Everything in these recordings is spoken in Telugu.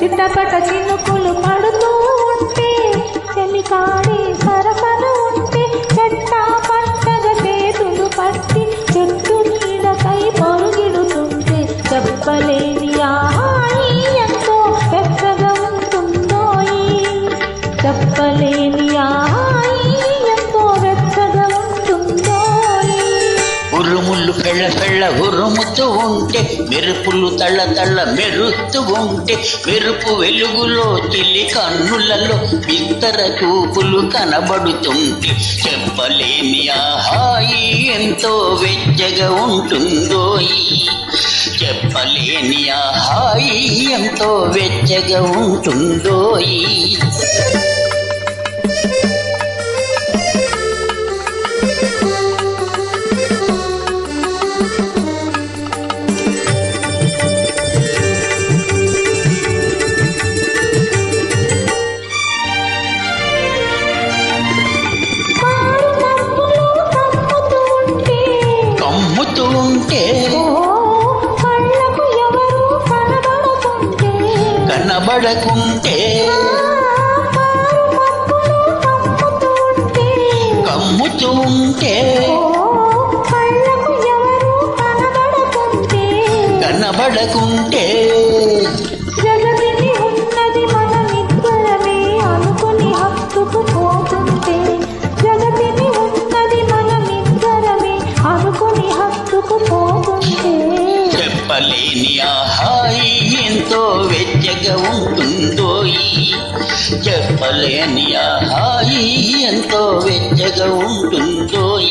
చిట్టపట చినుకులు పడుతూ ఉంటే చెలికాడి సరసన ఉంటే చెట్టా పట్టగా చేతులు పట్టి చెట్టు నీడకై పరుగిడుతుంటే చెప్పలేని హాయి ఎంతో వెచ్చగా ఉంటుందోయి చెప్పలేని హాయి ఎంతో వెచ్చగా ఉంటుందోయి ఉరుములు పెళ్ళ పెళ్ళ ఉరుముతూ ఉంటే మెరుపులు తళ్ళ తళ్ళ మెరుస్తూ ఉంటే మెరుపు వెలుగులో చిల్లి కన్నులలో ఇతర చూపులు కనబడుతుంటే చెప్పలేని ఆ హాయి ఎంతో వెచ్చగా ఉంటుందోయి చెప్పలేని ఆ హాయి ఎంతో వెచ్చగా ఉంటుందోయి కమ్ముతూ ఉంటే కళ్ళకు ఎవరు కనబడకుంటే కమ్ముతూ ఉంటే కళ్ళకు ఎవరు కనబడకుంటే జగతిని ఉన్నది మనమిద్దరమే అనుకుని హత్తుకుపోతుంటే జగతిని ఉన్నది మనమిద్దరమే అనుకుని హత్తుకుపోతుంటే చెప్పలేని ఆ హాయి ఎంతో వెచ్చగా ఉంటుందోయి చెప్పలేని ఆ హాయి ఎంతో వెచ్చగా ఉంటుందోయి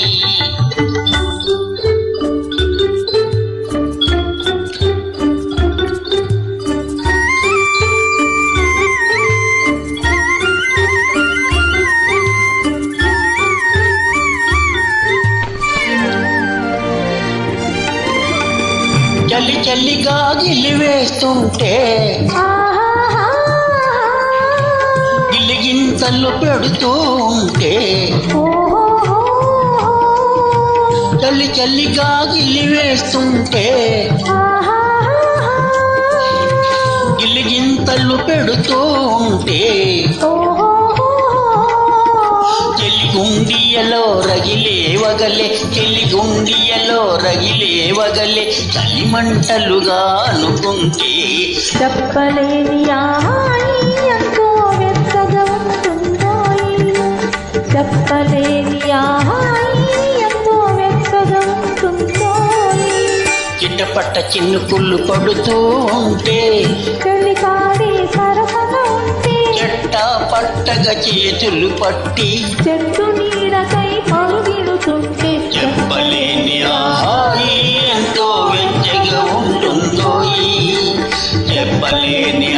చలి చల్లిగా గిలివేస్తుంటే గిలిగింతలు పెడుతూ ఉంటే చలి చల్లిగా గిలివేస్తుంటే గిలిగింతలు పెడుతూ ఉంటే చెలిగుండియలో రగిలేవగలే చెలిగుండియలో రగిలేవగలే చలిమంటలుగా అనుకుంటే చెప్పలేని హాయి ఎంతో వెచ్చగా ఉంటుందోయి చెప్పలేని హాయి ఎంతో వెచ్చగా ఉంటుందోయి చిట్టపట్ట చినుకులు పడుతూ ఉంటే చెలికాడి సరసన ఉంటే చెట్టా పట్టగా చేతులు పట్టి చెట్టు నీడకై పరుగిడుతుంటే చెప్పలేని ఆ హాయి ఎంతో వెచ్చగా ఉంటుందోయి చెప్పలేని